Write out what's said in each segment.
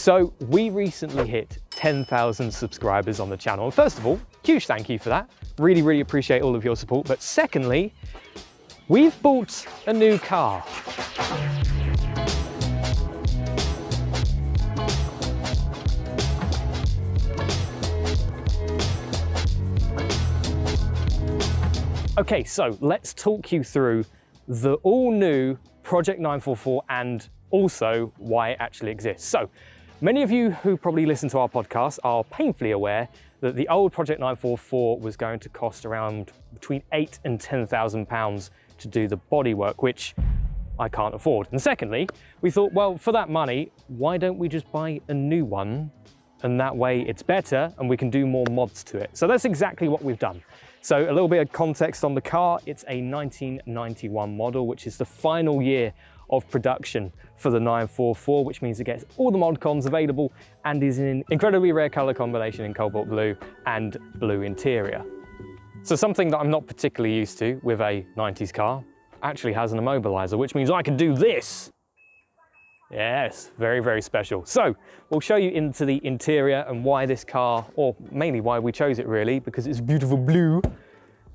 So we recently hit 10,000 subscribers on the channel. And first of all, huge thank you for that. Really, really appreciate all of your support. But secondly, we've bought a new car. Okay, so let's talk you through the all-new Project 944 and also why it actually exists. So, many of you who probably listen to our podcast are painfully aware that the old Project 944 was going to cost around between £8,000 and £10,000 to do the bodywork, which I can't afford. And secondly, we thought, well, for that money, why don't we just buy a new one? And that way it's better and we can do more mods to it. So that's exactly what we've done. So a little bit of context on the car. It's a 1991 model, which is the final year of production for the 944, which means it gets all the mod cons available and is in an incredibly rare color combination in cobalt blue and blue interior. So something that I'm not particularly used to with a 90s car actually has an immobilizer, which means I can do this. Yes, very, very special. So we'll show you into the interior and why this car, or mainly why we chose it really, because it's beautiful blue.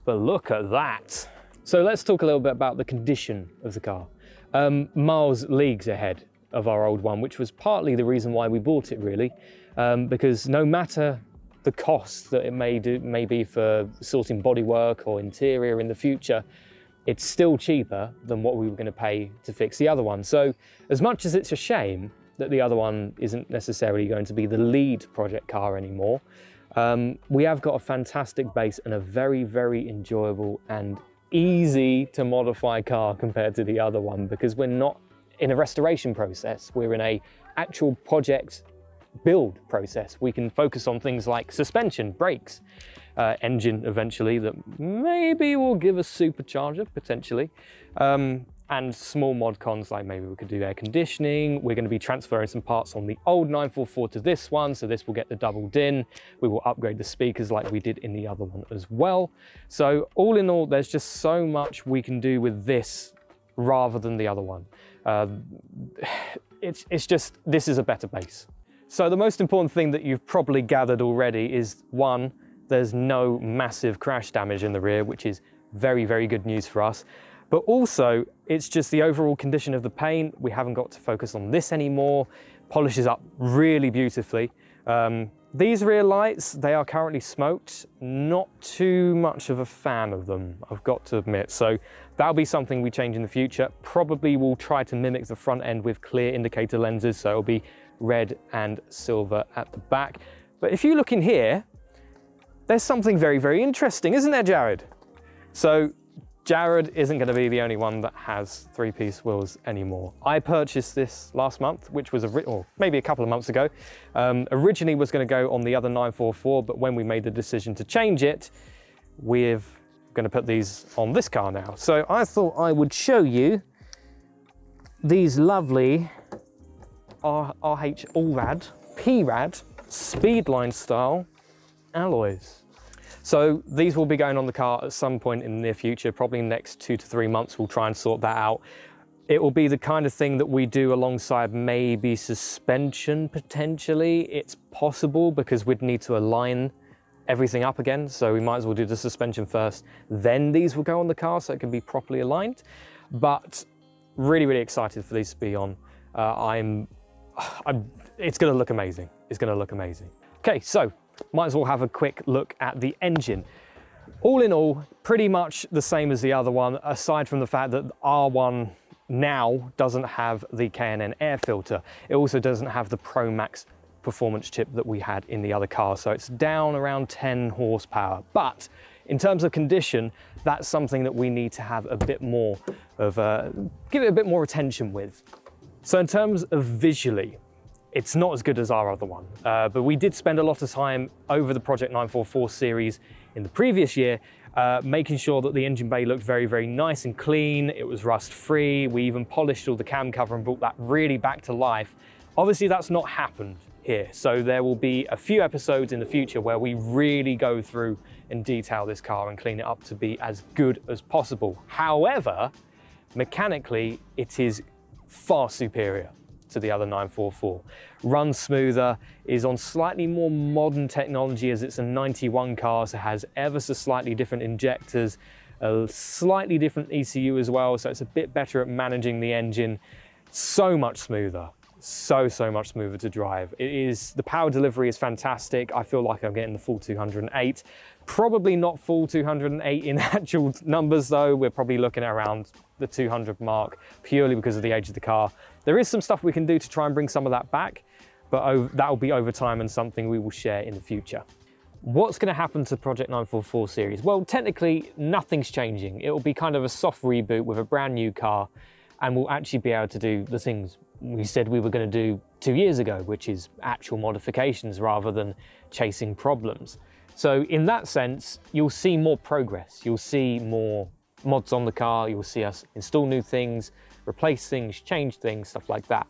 But look at that. So let's talk a little bit about the condition of the car. Miles leagues ahead of our old one, which was partly the reason why we bought it really, because no matter the cost that it may be for sorting bodywork or interior in the future, it's still cheaper than what we were going to pay to fix the other one. So as much as it's a shame that the other one isn't necessarily going to be the lead project car anymore, we have got a fantastic base and a very, very enjoyable and easy to modify car compared to the other one, because we're not in a restoration process. We're in a actual project build process. We can focus on things like suspension, brakes, engine eventually that maybe will give us supercharger potentially, and small mod cons like maybe we could do air conditioning. We're going to be transferring some parts on the old 944 to this one, so this will get the double din. We will upgrade the speakers like we did in the other one as well. So all in all, there's just so much we can do with this rather than the other one. It's just, this is a better base. So the most important thing that you've probably gathered already is, one, there's no massive crash damage in the rear, which is very, very good news for us. But also, it's just the overall condition of the paint. We haven't got to focus on this anymore. Polishes up really beautifully. These rear lights, they are currently smoked. Not too much of a fan of them, I've got to admit. So that'll be something we change in the future. Probably we'll try to mimic the front end with clear indicator lenses. So it'll be red and silver at the back. But if you look in here, there's something very, very interesting, isn't there, Jared? So Jared isn't going to be the only one that has three-piece wheels anymore. I purchased this last month, which was or maybe a couple of months ago. Originally was going to go on the other 944, but when we made the decision to change it, we're going to put these on this car now. So I thought I would show you these lovely RH Allrad, PRAD, Speedline style alloys. So these will be going on the car at some point in the near future, probably next 2 to 3 months. We'll try and sort that out. It will be the kind of thing that we do alongside maybe suspension potentially. It's possible because we'd need to align everything up again. So we might as well do the suspension first, then these will go on the car so it can be properly aligned. But really, really excited for these to be on. It's gonna look amazing. It's gonna look amazing. Okay, so might as well have a quick look at the engine. All in all, pretty much the same as the other one, aside from the fact that R1 now doesn't have the K&N air filter. It also doesn't have the Pro Max performance chip that we had in the other car, so it's down around 10 horsepower. But in terms of condition, that's something that we need to have a bit more of, give it a bit more attention with. So in terms of visually, it's not as good as our other one, but we did spend a lot of time over the Project 944 series in the previous year, making sure that the engine bay looked very, very nice and clean. It was rust free. We even polished all the cam cover and brought that really back to life. Obviously that's not happened here. So there will be a few episodes in the future where we really go through and detail this car and clean it up to be as good as possible. However, mechanically, it is far superior to the other 944. Runs smoother, is on slightly more modern technology as it's a 91 car, so it has ever so slightly different injectors, a slightly different ECU as well, so it's a bit better at managing the engine. So much smoother, so much smoother to drive. The power delivery is fantastic. I feel like I'm getting the full 208. Probably not full 208 in actual numbers though. We're probably looking at around the 200 mark purely because of the age of the car. There is some stuff we can do to try and bring some of that back, but that will be over time and something we will share in the future. What's going to happen to Project 944 series? Well, technically nothing's changing. It will be kind of a soft reboot with a brand new car, and we'll actually be able to do the things we said we were going to do 2 years ago, which is actual modifications rather than chasing problems. So in that sense, you'll see more progress. You'll see more mods on the car. You'll see us install new things, replace things, change things, stuff like that.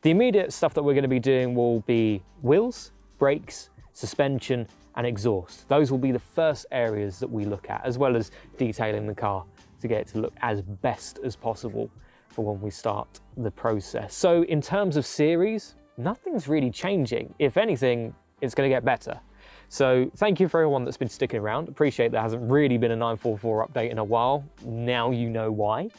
The immediate stuff that we're going to be doing will be wheels, brakes, suspension, and exhaust. Those will be the first areas that we look at, as well as detailing the car to get it to look as best as possible for when we start the process. So in terms of series, nothing's really changing. If anything, it's going to get better. So thank you for everyone that's been sticking around. Appreciate there hasn't really been a 944 update in a while. Now you know why.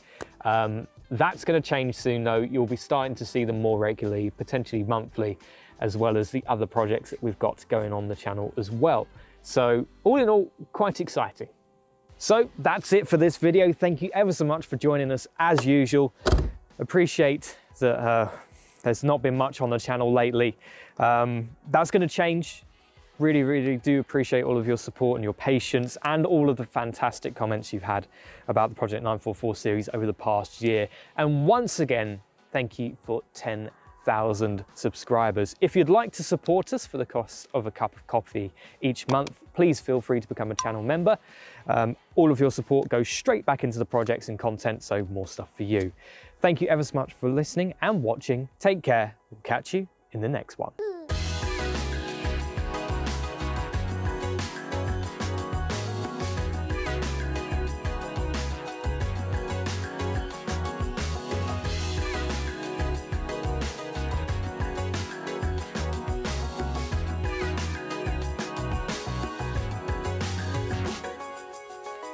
That's going to change soon though. You'll be starting to see them more regularly, potentially monthly, as well as the other projects that we've got going on the channel as well. So all in all, quite exciting. So that's it for this video. Thank you ever so much for joining us as usual. Appreciate that there's not been much on the channel lately. That's going to change. Really do appreciate all of your support and your patience and all of the fantastic comments you've had about the Project 944 series over the past year. And once again, thank you for 10,000 subscribers. If you'd like to support us for the cost of a cup of coffee each month, please feel free to become a channel member. All of your support goes straight back into the projects and content, so more stuff for you. Thank you ever so much for listening and watching. Take care. We'll catch you in the next one.